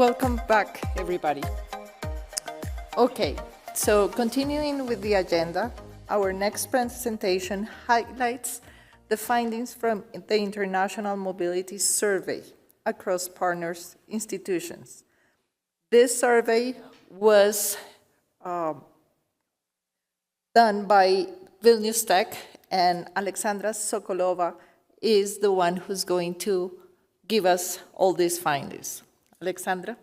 Welcome back, everybody. Okay, so continuing with the agenda, our next presentation highlights the findings from the International Mobility Survey across partners institutions. This survey was done by Vilnius Tech, and Alexandra Sokolova is the one who's going to give us all these findings. Alexandra?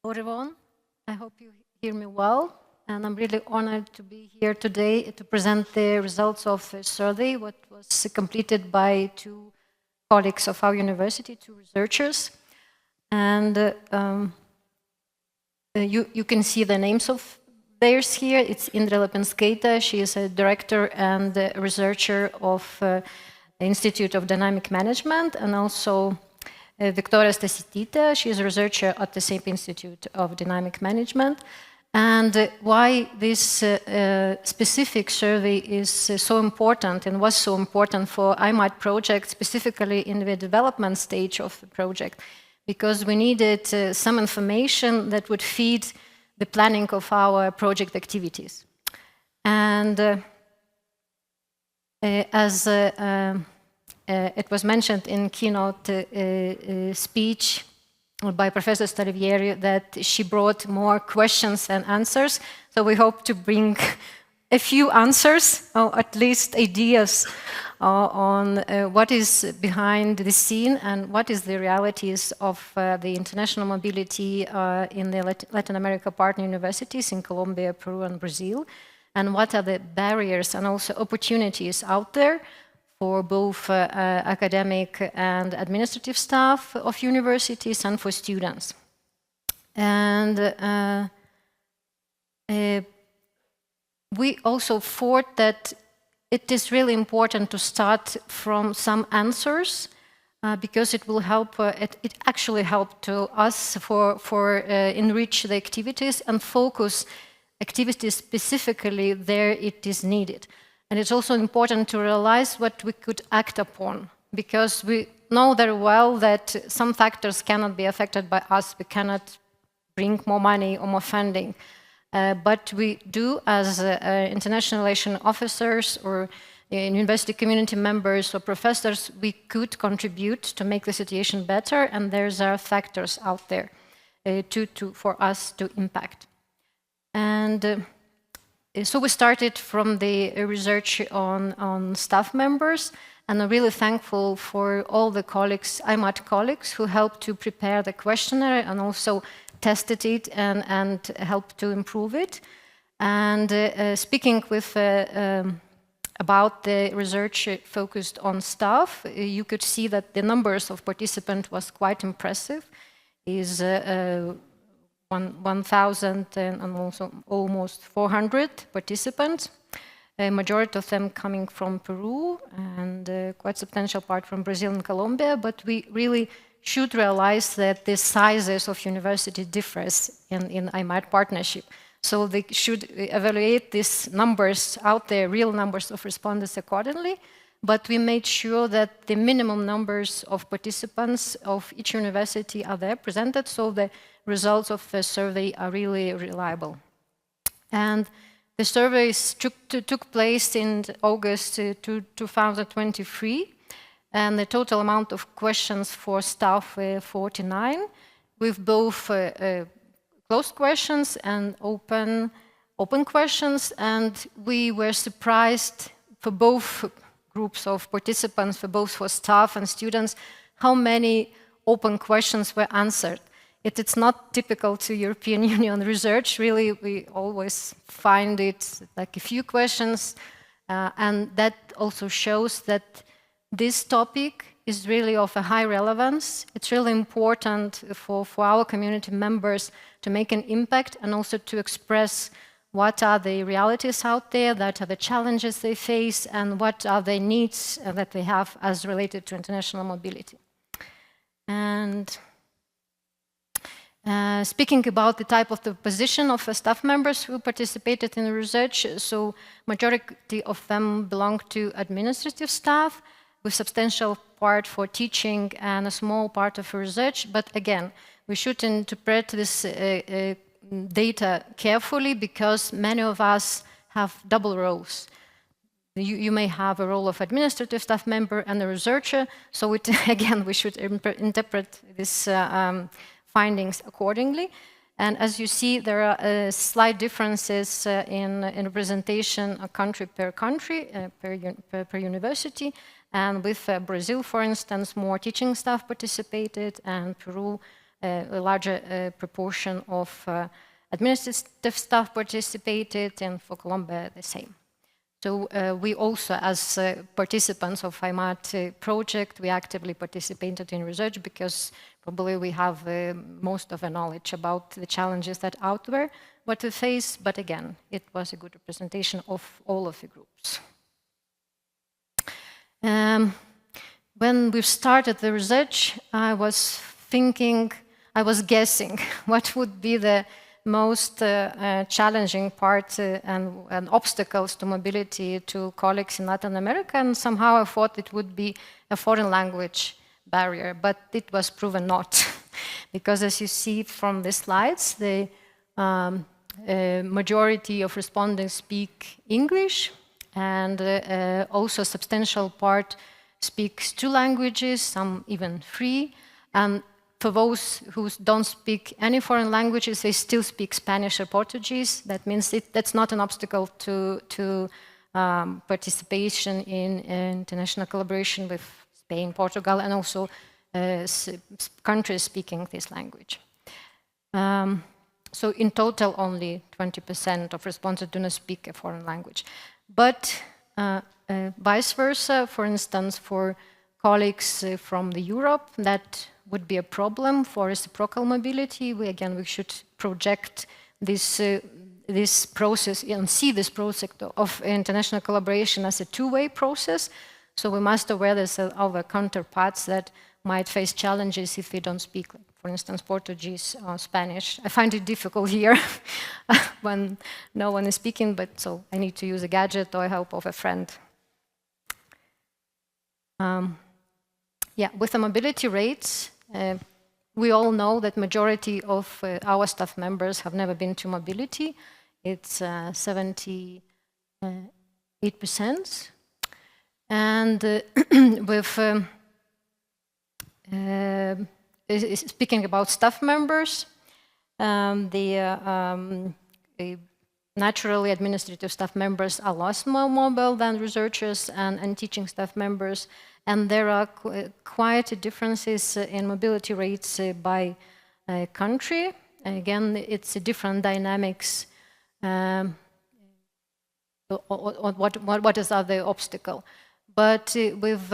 Hello, everyone. I hope you hear me well. And I'm really honored to be here today to present the results of a survey, what was completed by two colleagues of our university, two researchers. And you can see the names of theirs here. It's Indra Lapinskaita. She is a director and a researcher of the Institute of Dynamic Management, and also Victoria Stasitytė. She is a researcher at the same Institute of Dynamic Management. And why this specific survey is so important and was so important for IMAT project, specifically in the development stage of the project, because we needed some information that would feed the planning of our project activities. And as it was mentioned in keynote speech by Professor Stalivieri, that she brought more questions than answers. So we hope to bring a few answers, or at least ideas on what is behind the scene and what is the realities of the international mobility in the Latin America partner universities in Colombia, Peru, and Brazil, and what are the barriers and also opportunities out there for both academic and administrative staff of universities and for students. And we also thought that it is really important to start from some answers because it will help, it actually helped to us for enrich the activities and focus activities specifically there it is needed. And it's also important to realize what we could act upon, because we know very well that some factors cannot be affected by us. We cannot bring more money or more funding. But we do, as international relation officers or university community members or professors, we could contribute to make the situation better, and there's factors out there for us to impact. And so we started from the research on staff members, and I'm really thankful for all the colleagues, IMAT colleagues, who helped to prepare the questionnaire and also tested it and helped to improve it. And speaking with about the research focused on staff, you could see that the numbers of participants was quite impressive. Is 1,000 and also almost 400 participants, a majority of them coming from Peru and quite substantial part from Brazil and Colombia, but we really should realize that the sizes of university differs in IMAT partnership. So they should evaluate these numbers out there, real numbers of respondents accordingly, but we made sure that the minimum numbers of participants of each university are there presented, so the results of the survey are really reliable. And the survey took place in August 2023, and the total amount of questions for staff were 49, with both closed questions and open questions. And we were surprised for both groups of participants, for staff and students, how many open questions were answered. It's not typical to European Union research. Really, we always find it like a few questions, and that also shows that this topic is really of a high relevance. It's really important for our community members to make an impact and also to express what are the realities out there, what are the challenges they face, and what are the needs that they have as related to international mobility. And Speaking about the type of the position of staff members who participated in the research, so majority of them belong to administrative staff, with substantial part for teaching and a small part of research. But again, we should interpret this data carefully because many of us have double roles. You may have a role of administrative staff member and a researcher, so again, we should interpret this findings accordingly. And as you see, there are slight differences in representation country, per university. And with Brazil, for instance, more teaching staff participated, and Peru, a larger proportion of administrative staff participated, and for Colombia, the same. So we also, as participants of IMAT project, we actively participated in research because probably we have most of the knowledge about the challenges that out there, what we face. But again, it was a good representation of all of the groups. When we started the research, I was guessing what would be the most challenging part and obstacles to mobility to colleagues in Latin America, and somehow I thought it would be a foreign language barrier, but it was proven not. Because as you see from the slides, the majority of respondents speak English, and also a substantial part speaks 2 languages, some even 3, and for those who don't speak any foreign languages, they still speak Spanish or Portuguese. That means that's not an obstacle to participation in international collaboration with Spain, Portugal, and also countries speaking this language. So in total, only 20% of respondents do not speak a foreign language. But vice versa, for instance, for colleagues from Europe, that would be a problem for reciprocal mobility. We should project this process and see this process of international collaboration as a two-way process. So we must aware there's our counterparts that might face challenges if they don't speak, for instance, Portuguese or Spanish. I find it difficult here when no one is speaking, but so I need to use a gadget or help of a friend. With the mobility rates, we all know that majority of our staff members have never been to mobility. It's 78%. And with speaking about staff members, naturally administrative staff members are less more mobile than researchers and teaching staff members. And there are quite differences in mobility rates by country. Again, it's different dynamics. What is the obstacle? But with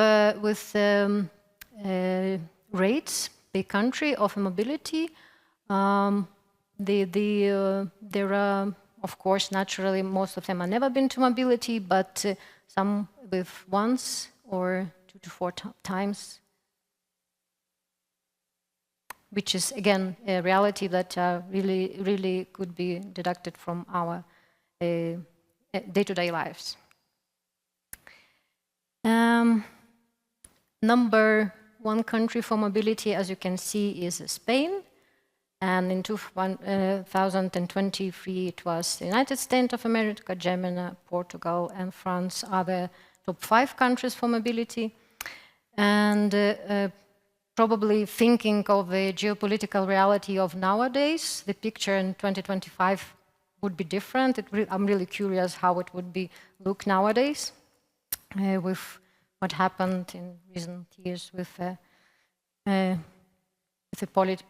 rates by country of mobility, there are, of course, naturally, most of them have never been to mobility, but some with once or 2 to 4 times, which is, again, a reality that really could be deducted from our day-to-day lives. Number 1 country for mobility, as you can see, is Spain. And in 2023, it was the United States of America, Germany, Portugal, and France are the top 5 countries for mobility. And probably thinking of the geopolitical reality of nowadays, the picture in 2025 would be different. I'm really curious how it would look nowadays with what happened in recent years with the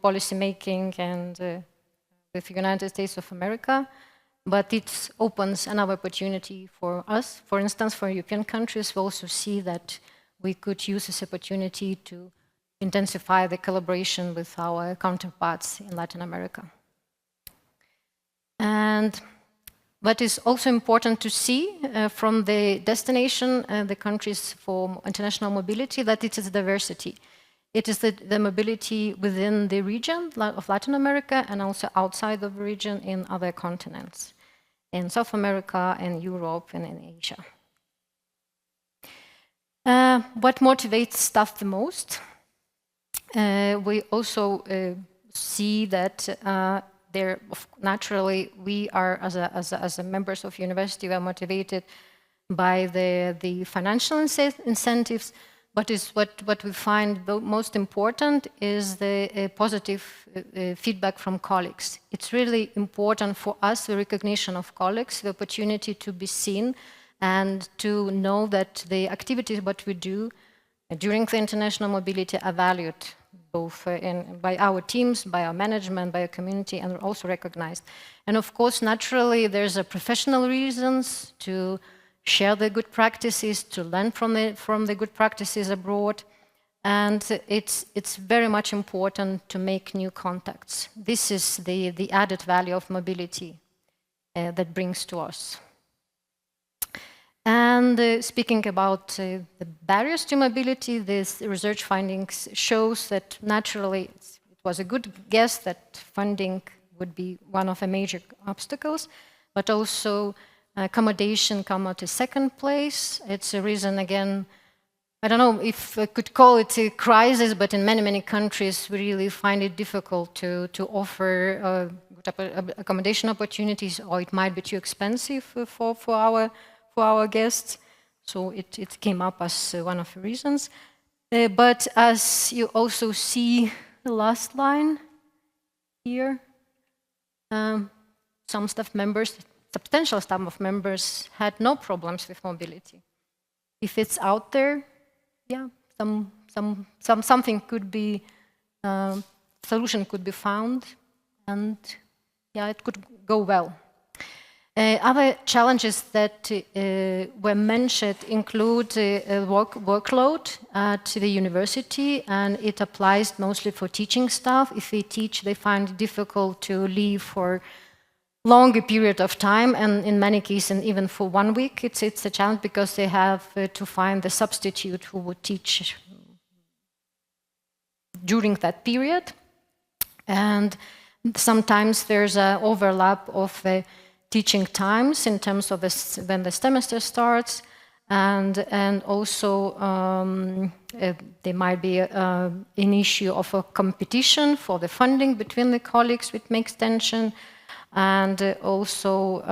policy making and with the United States of America. But it opens another opportunity for us. For instance, for European countries, we also see that we could use this opportunity to intensify the collaboration with our counterparts in Latin America. And what is also important to see from the destination, the countries for international mobility, that it is diversity. It is the mobility within the region of Latin America and also outside of the region in other continents, in South America, in Europe, and in Asia. What motivates staff the most? We also see that naturally we are, as members of university, we are motivated by the financial incentives, but what we find the most important is the positive feedback from colleagues. It's really important for us, the recognition of colleagues, the opportunity to be seen and to know that the activities what we do during the international mobility are valued both by our teams, by our management, by our community, and also recognized. And of course, naturally, there's a professional reasons to share the good practices, to learn from the good practices abroad. And it's very much important to make new contacts. This is the added value of mobility that brings to us. And speaking about the barriers to mobility, this research findings shows that naturally it was a good guess that funding would be one of the major obstacles, but also accommodation come at a second place. It's a reason, again, I don't know if I could call it a crisis, but in many countries we really find it difficult to offer accommodation opportunities, or it might be too expensive for our guests. So it came up as one of the reasons. But as you also see the last line here, some staff members, substantial staff members had no problems with mobility. If it's out there, yeah, something could be, solution could be found, and yeah, it could go well. Other challenges that were mentioned include workload at the university, and it applies mostly for teaching staff. If they teach, they find it difficult to leave for longer period of time, and in many cases, even for 1 week, it's a challenge because they have to find the substitute who would teach during that period. And sometimes there's an overlap of the teaching times in terms of when the semester starts, and also there might be an issue of a competition for the funding between the colleagues, which makes tension, and also,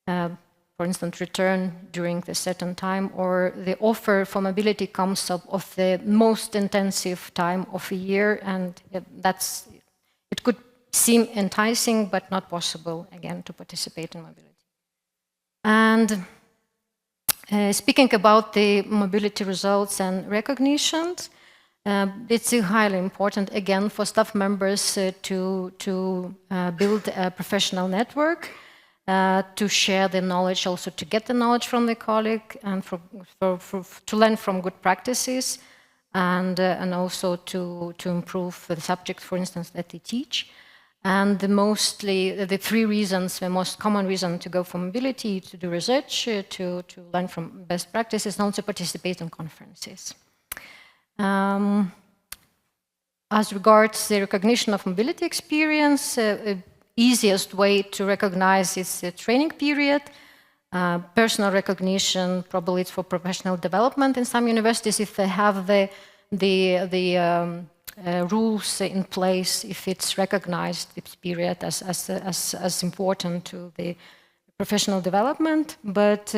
for instance, return during the certain time, or the offer for mobility comes up of the most intensive time of the year, and it could seem enticing, but not possible, again, to participate in mobility. And speaking about the mobility results and recognitions, it's highly important, again, for staff members to build a professional network, to share the knowledge, also to get the knowledge from the colleague, and to learn from good practices, and also to improve the subject, for instance, that they teach. And the most common reason to go for mobility, to do research, to learn from best practices, and also participate in conferences. As regards the recognition of mobility experience, easiest way to recognize is the training period. Personal recognition, probably it's for professional development in some universities, if they have the rules in place, if it's recognized, this period as important to the professional development. But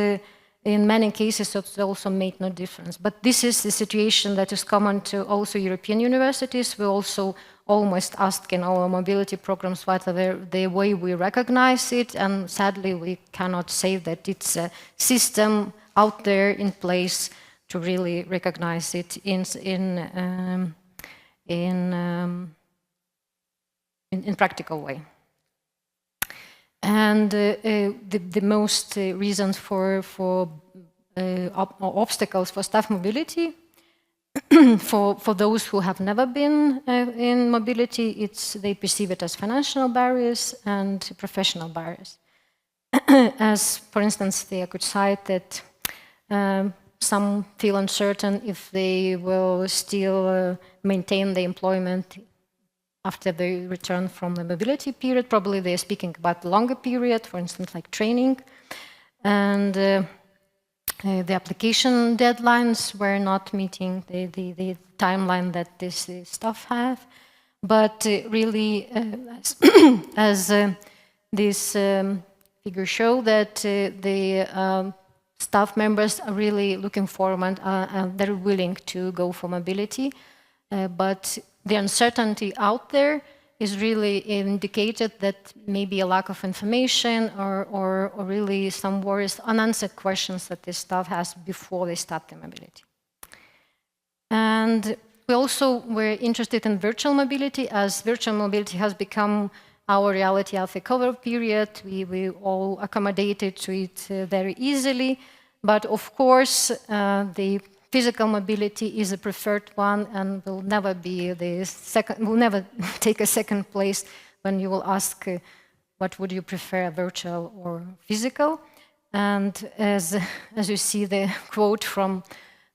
in many cases, it also made no difference. But this is the situation that is common to also European universities. We also almost ask in our mobility programs what are the way we recognize it, and sadly we cannot say that it's a system out there in place to really recognize it in practical way. And the most reasons for obstacles for staff mobility, for those who have never been in mobility, they perceive it as financial barriers and professional barriers. As, for instance, I could cite that some feel uncertain if they will still maintain the employment after they return from the mobility period. Probably they're speaking about the longer period, for instance, like training. And the application deadlines were not meeting the timeline that this staff have. But really, as this figure show, that the staff members are really looking forward and they're willing to go for mobility. But the uncertainty out there is really indicated that maybe a lack of information or really some worries, unanswered questions that the staff has before they start the mobility. And we also were interested in virtual mobility, as virtual mobility has become our reality after the COVID period. We all accommodated to it very easily. But of course, the physical mobility is a preferred one and will never be the second, will never take a second place when you will ask what would you prefer, virtual or physical. And as you see the quote from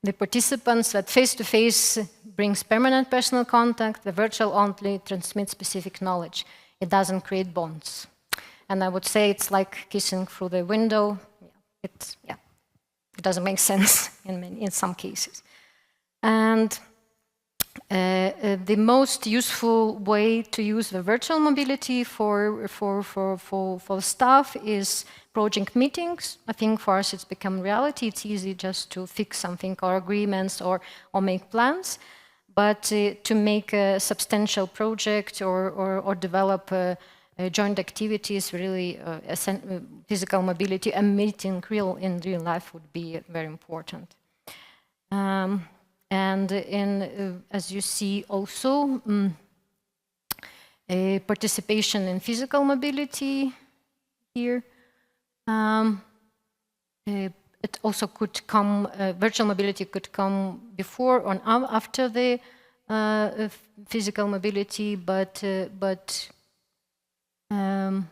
the participants, that face-to-face brings permanent personal contact, the virtual only transmits specific knowledge. It doesn't create bonds. And I would say it's like kissing through the window. It doesn't make sense in some cases. And the most useful way to use the virtual mobility for staff is project meetings. I think for us it's become reality. It's easy just to fix something or agreements or make plans. But to make a substantial project or develop joint activities, really physical mobility and meeting in real life would be very important. And as you see also, participation in physical mobility here. It also could come, virtual mobility could come before or after the physical mobility, but I'm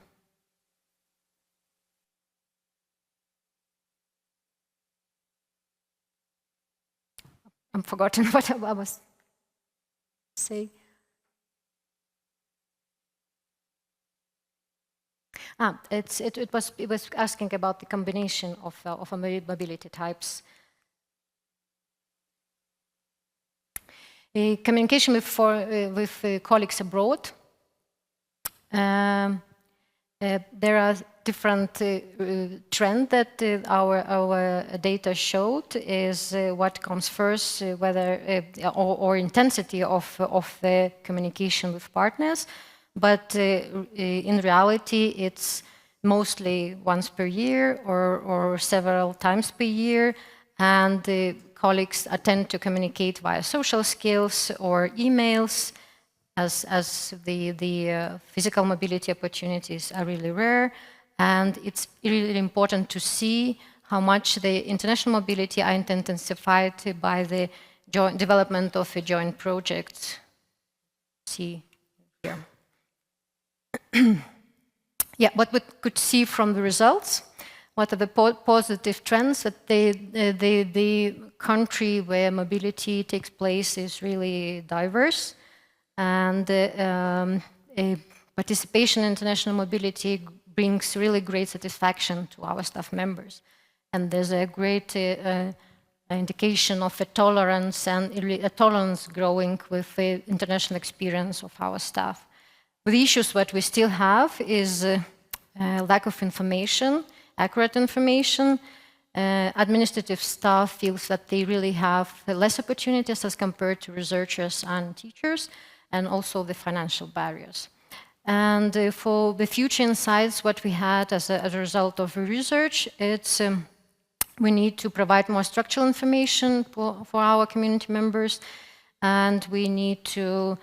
forgotten what I was saying. It was asking about the combination of mobility types. Communication with colleagues abroad. There are different trends that our data showed. Is what comes first, whether or intensity of the communication with partners. But in reality, it's mostly once per year or several times per year, and colleagues tend to communicate via social skills or emails, as the physical mobility opportunities are really rare. And it's really important to see how much the international mobility are intensified by the joint development of a joint project. See here. Yeah, what we could see from the results, what are the positive trends, that the country where mobility takes place is really diverse, and participation in international mobility brings really great satisfaction to our staff members. And there's a great indication of a tolerance and a tolerance growing with the international experience of our staff. The issues that we still have is lack of information, accurate information. Administrative staff feels that they really have less opportunities as compared to researchers and teachers, and also the financial barriers. And for the future insights, what we had as a result of research, it's we need to provide more structural information for our community members, and we need to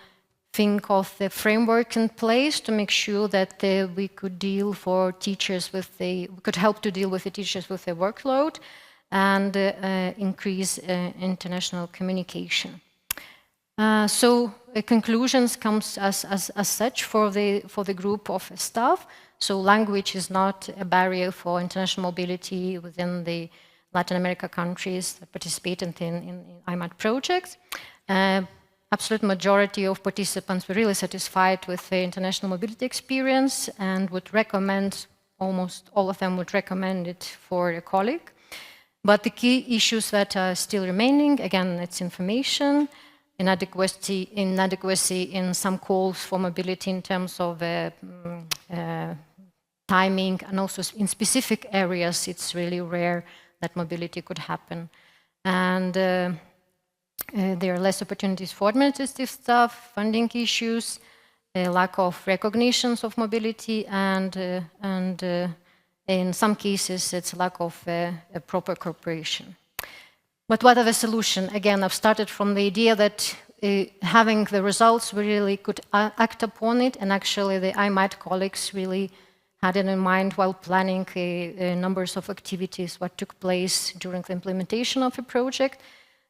think of the framework in place to make sure that we could deal for teachers with we could help to deal with the teachers with their workload and increase international communication. So conclusions comes as such for the group of staff. So language is not a barrier for international mobility within the Latin America countries that participated in IMAT projects. Absolute majority of participants were really satisfied with the international mobility experience and would recommend, almost all of them would recommend it for a colleague. But the key issues that are still remaining, again, it's information, inadequacy in some calls for mobility in terms of timing, and also in specific areas, it's really rare that mobility could happen. And there are less opportunities for administrative staff, funding issues, lack of recognitions of mobility, and in some cases, it's lack of a proper cooperation. But what are the solutions? Again, I've started from the idea that having the results, we really could act upon it, and actually the IMAT colleagues really had it in mind while planning numbers of activities, what took place during the implementation of a project.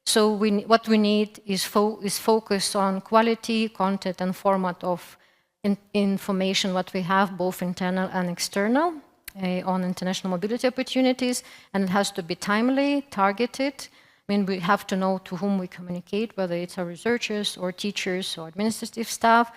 So what we need is focus on quality, content, and format of information, what we have, both internal and external, on international mobility opportunities, and it has to be timely, targeted. I mean, we have to know to whom we communicate, whether it's our researchers or teachers or administrative staff.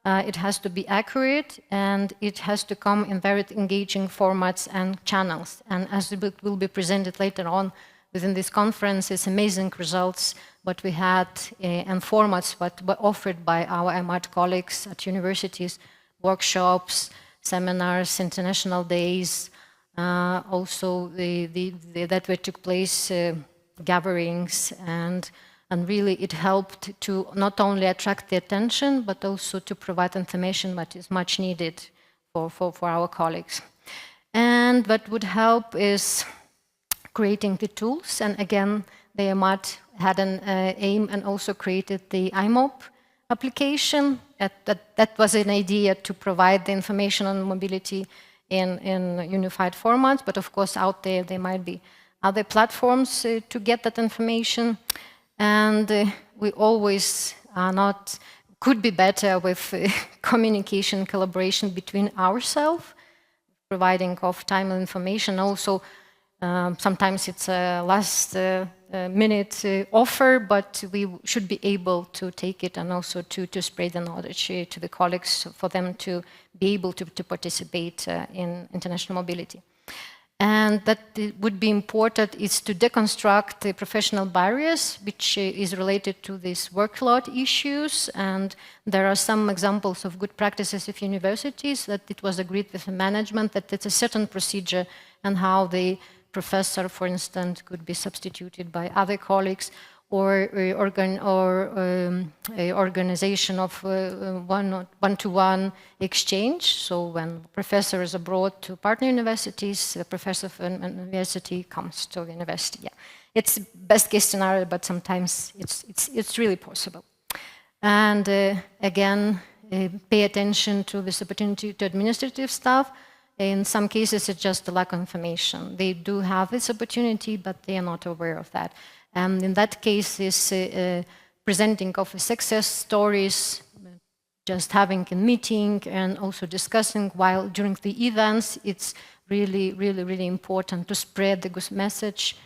It has to be accurate, and it has to come in very engaging formats and channels. And as it will be presented later on within this conference, it's amazing results what we had and formats what were offered by our IMAT colleagues at universities, workshops, seminars, international days, also that took place, gatherings, and really it helped to not only attract the attention, but also to provide information that is much needed for our colleagues. And what would help is creating the tools. And again, the IMAT had an aim and also created the IMOP application. That was an idea to provide the information on mobility in unified formats. But of course, out there might be other platforms to get that information. And we always could be better with communication, collaboration between ourselves, providing of timely information. Also, sometimes it's a last minute offer, but we should be able to take it and also to spread the knowledge to the colleagues for them to be able to participate in international mobility. And that would be important is to deconstruct the professional barriers, which is related to these workload issues. And there are some examples of good practices of universities that it was agreed with the management that it's a certain procedure and how the professor, for instance, could be substituted by other colleagues, or organization of one-to-one exchange. So when professor is abroad to partner universities, the professor of an university comes to the university. Yeah, it's best case scenario, but sometimes it's really possible. And again, pay attention to this opportunity to administrative staff. In some cases, it's just a lack of information. They do have this opportunity, but they are not aware of that. And in that case, is presenting of success stories, just having a meeting and also discussing while during the events. It's really, really, really important to spread the good message,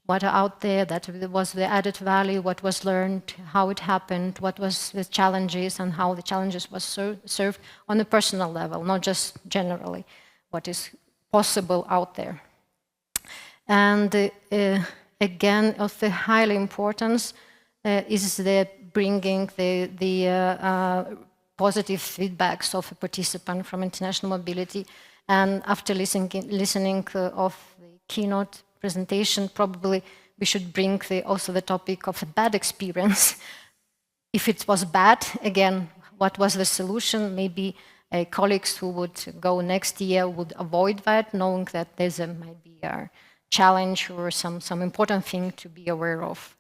what are out there, that was the added value, what was learned, how it happened, what was the challenges, and how the challenges was served on a personal level, not just generally, what is possible out there. And again, of the high importance is the bringing the positive feedbacks of a participant from international mobility. And after listening of the keynote presentation, probably we should bring also the topic of a bad experience. If it was bad, again, what was the solution? Maybe colleagues who would go next year would avoid that, knowing that there's might be a challenge or some important thing to be aware of.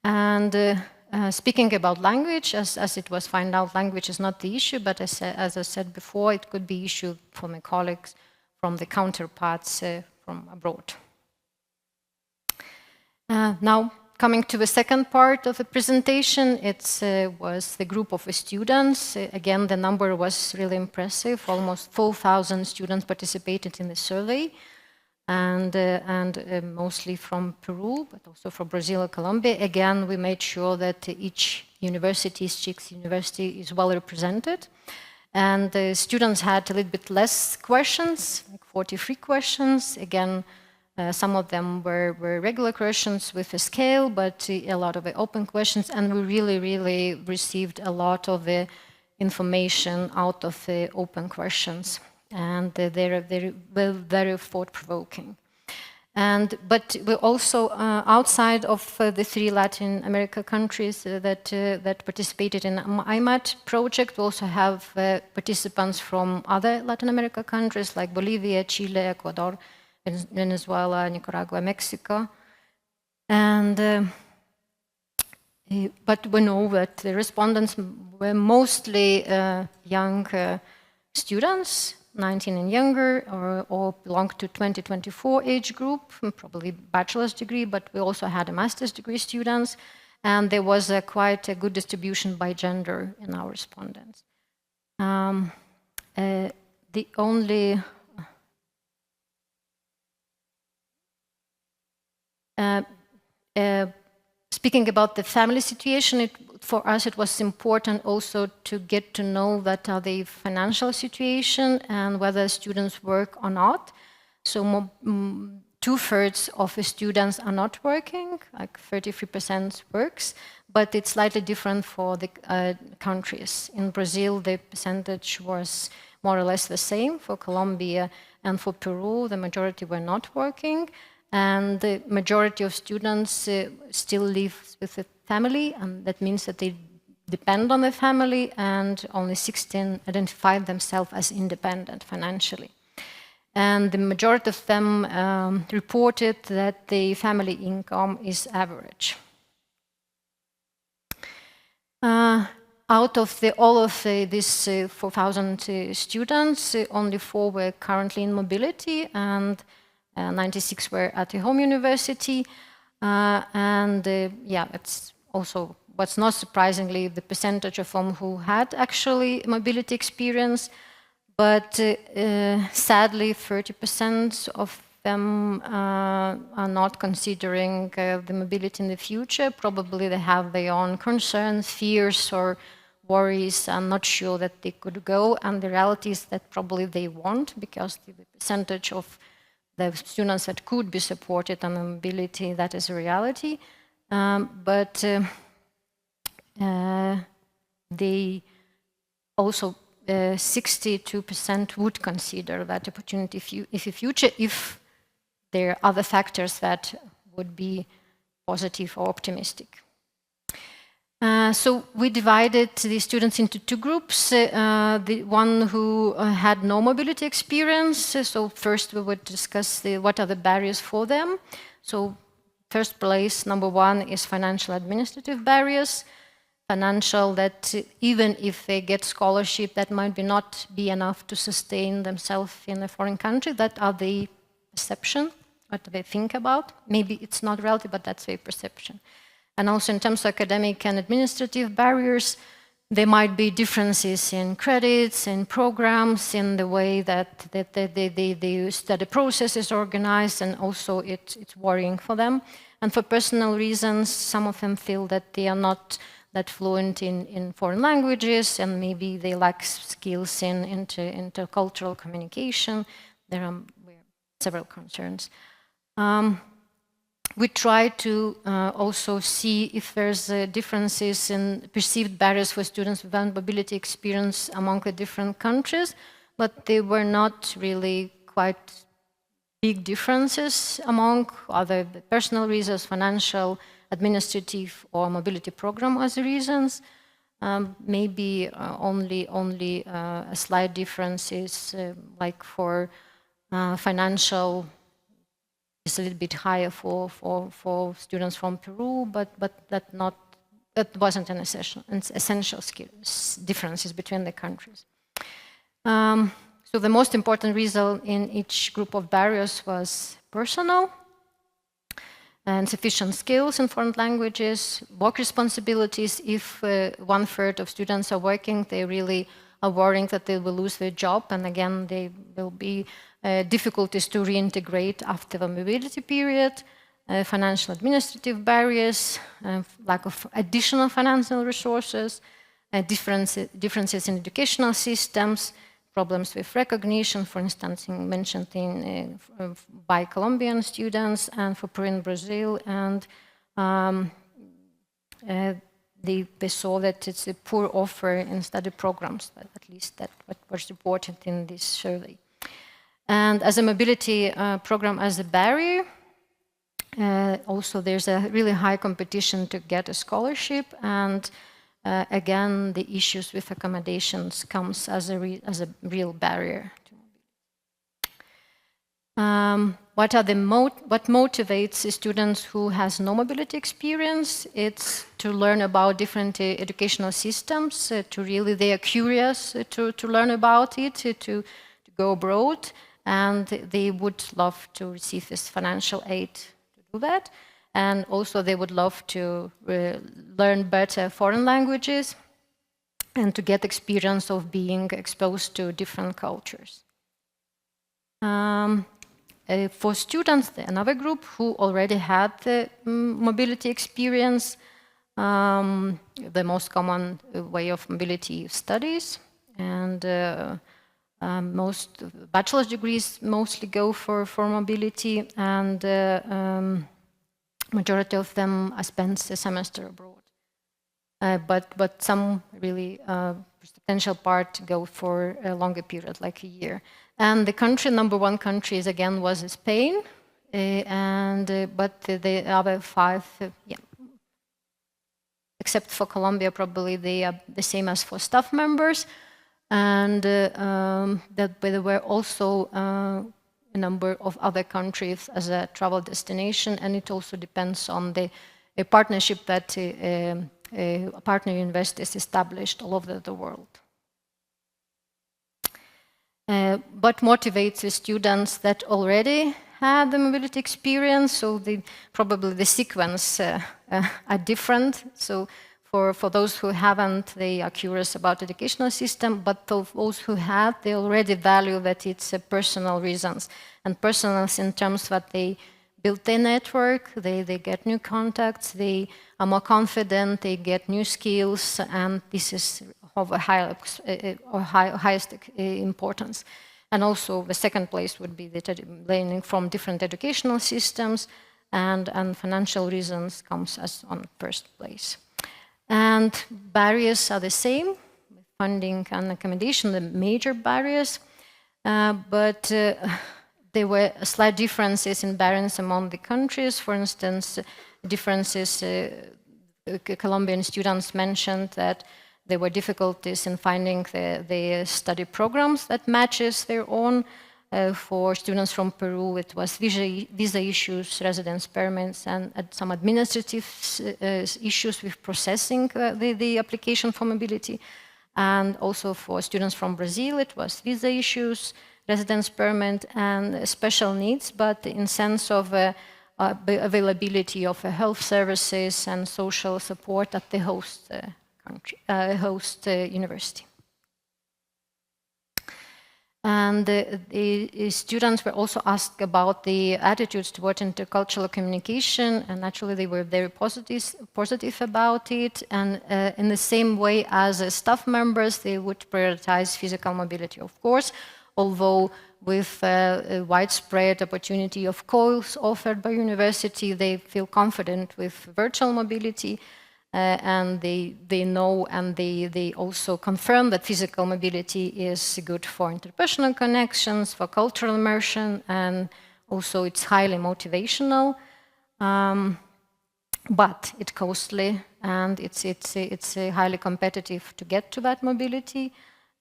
And speaking about language, as it was found out, language is not the issue, but as I said before, it could be issue for my colleagues from the counterparts from abroad. Now, coming to the second part of the presentation, it was the group of students. Again, the number was really impressive. Almost 4,000 students participated in the survey. and mostly from Peru, but also from Brazil and Colombia. Again, we made sure that each university, each university is well represented. And the students had a little bit less questions, like 43 questions. Again, some of them were regular questions with a scale, but a lot of the open questions. And we really received a lot of the information out of the open questions. And they're very thought-provoking. But we also, outside of the 3 Latin America countries that participated in IMAT project, we also have participants from other Latin America countries like Bolivia, Chile, Ecuador, Venezuela, Nicaragua, Mexico. And but we know that the respondents were mostly young students, 19 and younger, or belong to 20-24 age group, probably bachelor's degree, but we also had a master's degree students, and there was quite a good distribution by gender in our respondents. The only speaking about the family situation, for us it was important also to get to know that the financial situation and whether students work or not. So 2/3 of the students are not working, like 33% works, but it's slightly different for the countries. In Brazil, the percentage was more or less the same. For Colombia and for Peru, the majority were not working. And the majority of students still live with a family, and that means that they depend on the family, and only 16 identified themselves as independent financially. And the majority of them reported that the family income is average. Out of all of these 4,000 students, only 4 were currently in mobility, and 96 were at the home university. Yeah, it's also, what's not surprisingly, the percentage of them who had actually mobility experience. But sadly, 30% of them are not considering the mobility in the future. Probably they have their own concerns, fears, or worries. I'm not sure that they could go. And the reality is that probably they won't, because the percentage of the students that could be supported on mobility, that is a reality. But they also 62% would consider that opportunity if in future, if there are other factors that would be positive or optimistic. So we divided the students into 2 groups. The one who had no mobility experience. So first we would discuss what are the barriers for them. So first place, number 1, is financial administrative barriers. Financial, that even if they get scholarship, that might not be enough to sustain themselves in a foreign country. That are the perception, what they think about. Maybe it's not reality, but that's their perception. And also in terms of academic and administrative barriers, there might be differences in credits, in programs, in the way that the study process is organized, and also it's worrying for them. And for personal reasons, some of them feel that they are not that fluent in foreign languages, and maybe they lack skills in intercultural communication. There are several concerns. We try to also see if there's differences in perceived barriers for students without mobility experience among the different countries, but they were not really quite big differences among other personal reasons, financial, administrative, or mobility program as reasons. Maybe only a slight difference is like for financial, is a little bit higher for students from Peru, but that wasn't an essential differences between the countries. So the most important reason in each group of barriers was personal and sufficient skills in foreign languages, work responsibilities. If 1/3 of students are working, they really are worrying that they will lose their job, and again, they will be difficulties to reintegrate after the mobility period, financial administrative barriers, lack of additional financial resources, differences in educational systems, problems with recognition, for instance, mentioned by Colombian students and for Peru and Brazil, and they saw that it's a poor offer in study programs, but at least that's what was reported in this survey. And as a mobility program as a barrier, also there's a really high competition to get a scholarship, and again, the issues with accommodations comes as a real barrier to mobility. What motivates students who has no mobility experience? It's to learn about different educational systems. They are curious to learn about it, to go abroad, and they would love to receive this financial aid to do that. And also they would love to learn better foreign languages and to get experience of being exposed to different cultures. For students, another group who already had the mobility experience, the most common way of mobility studies, and most bachelor's degrees mostly go for mobility, and majority of them spend a semester abroad. But some really substantial part go for a longer period, like a year. And the number one country again was Spain, but the other 5, except for Colombia, probably they are the same as for staff members. And that there were also a number of other countries as a travel destination, and it also depends on the partnership that partner universities established all over the world. What motivates the students that already had the mobility experience? So probably the sequence are different. So for those who haven't, they are curious about the educational system, but those who have, they already value that it's personal reasons. And personal in terms that they build their network, they get new contacts, they are more confident, they get new skills, and this is of a highest importance. And also the second place would be the learning from different educational systems, and financial reasons comes as on first place. And barriers are the same, funding and accommodation, the major barriers, but there were slight differences in barriers among the countries. For instance, differences, Colombian students mentioned that there were difficulties in finding the study programs that matches their own. For students from Peru, it was visa issues, residence permits, and some administrative issues with processing the application for mobility. And also for students from Brazil, it was visa issues, residence permit, and special needs, but in sense of availability of health services and social support at the host university. And the students were also asked about the attitudes toward intercultural communication, and naturally they were very positive about it. And in the same way as staff members, they would prioritize physical mobility, of course, although with a widespread opportunity of course offered by university, they feel confident with virtual mobility. And they know, and they also confirm that physical mobility is good for interpersonal connections, for cultural immersion, and also it's highly motivational. But it's costly, and it's highly competitive to get to that mobility.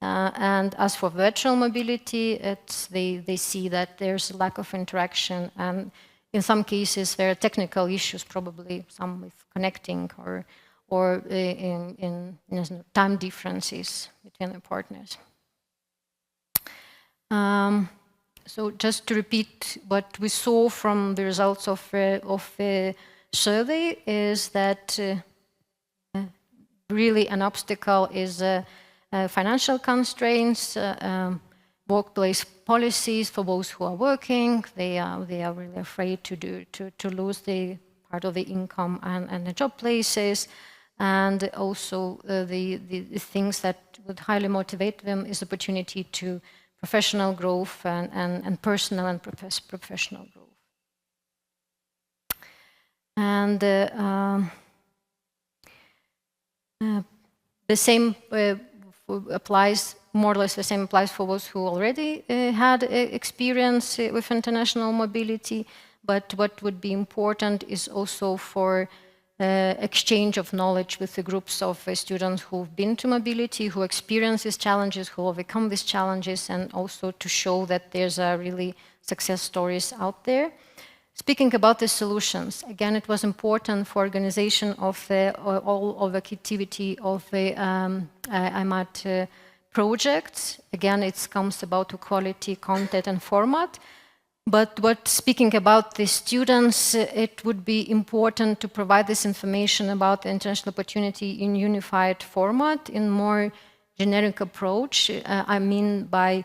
And as for virtual mobility, they see that there's a lack of interaction, and in some cases there are technical issues, probably some with connecting or in time differences between the partners. So just to repeat what we saw from the results of the survey is that really an obstacle is financial constraints. workplace policies for those who are working. They are really afraid to lose the part of the income and the job places. And also the things that would highly motivate them is opportunity to professional growth and personal and professional growth. And the same applies, more or less the same applies for those who already had experience with international mobility. But what would be important is also for exchange of knowledge with the groups of students who've been to mobility, who experience these challenges, who overcome these challenges, and also to show that there's really success stories out there. Speaking about the solutions, again, it was important for organization of all of the activity of the IMAT projects. Again, it comes about quality, content, and format. But speaking about the students, it would be important to provide this information about the international opportunity in unified format, in more generic approach. I mean by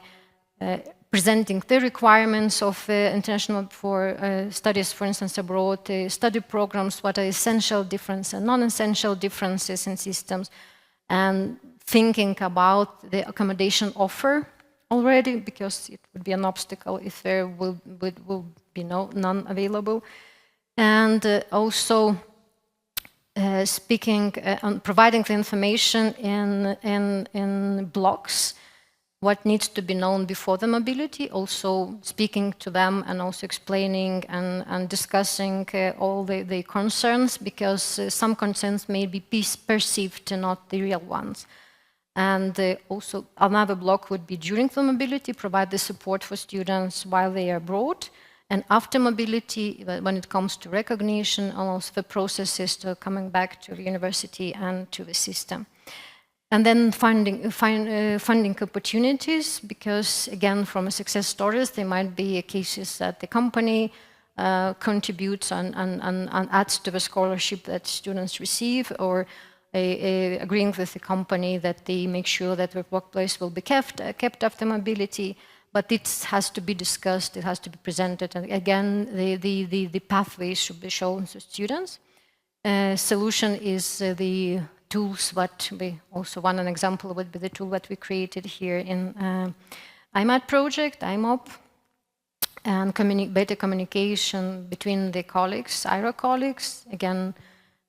presenting the requirements of international studies, for instance, abroad, study programs, what are essential differences and non-essential differences in systems, and thinking about the accommodation offer already, because it would be an obstacle if there will be none available. And also speaking on providing the information in blocks, what needs to be known before the mobility, also speaking to them and also explaining and discussing all the concerns, because some concerns may be perceived, not the real ones. And also another block would be during the mobility, provide the support for students while they are abroad, and after mobility, when it comes to recognition, and also the processes to coming back to the university and to the system. And then funding opportunities, because again, from success stories, there might be cases that the company contributes and adds to the scholarship that students receive, or agreeing with the company that they make sure that the workplace will be kept after mobility. But it has to be discussed, it has to be presented, and again, the pathways should be shown to students. Solution is the tools what we also, an example would be the tool that we created here in IMAT project, IMOP, and better communication between the colleagues, IRA colleagues, again,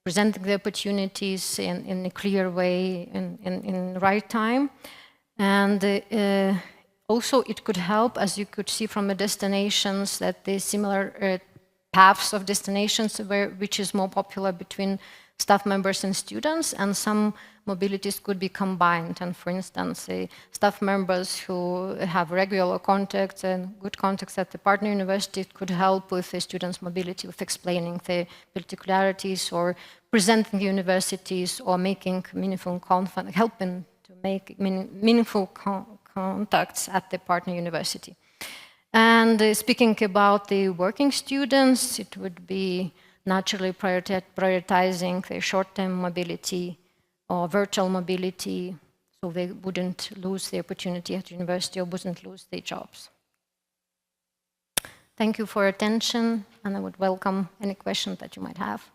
presenting the opportunities in a clear way, in the right time. And also it could help, as you could see from the destinations, that the similar paths of destinations which is more popular between staff members and students, and some mobilities could be combined. And for instance, staff members who have regular contacts and good contacts at the partner university could help with the students' mobility, with explaining the particularities or presenting the universities, or making meaningful helping to make meaningful contacts at the partner university. And speaking about the working students, it would be naturally prioritizing their short-term mobility or virtual mobility, so they wouldn't lose the opportunity at university or wouldn't lose their jobs. Thank you for your attention, and I would welcome any questions that you might have.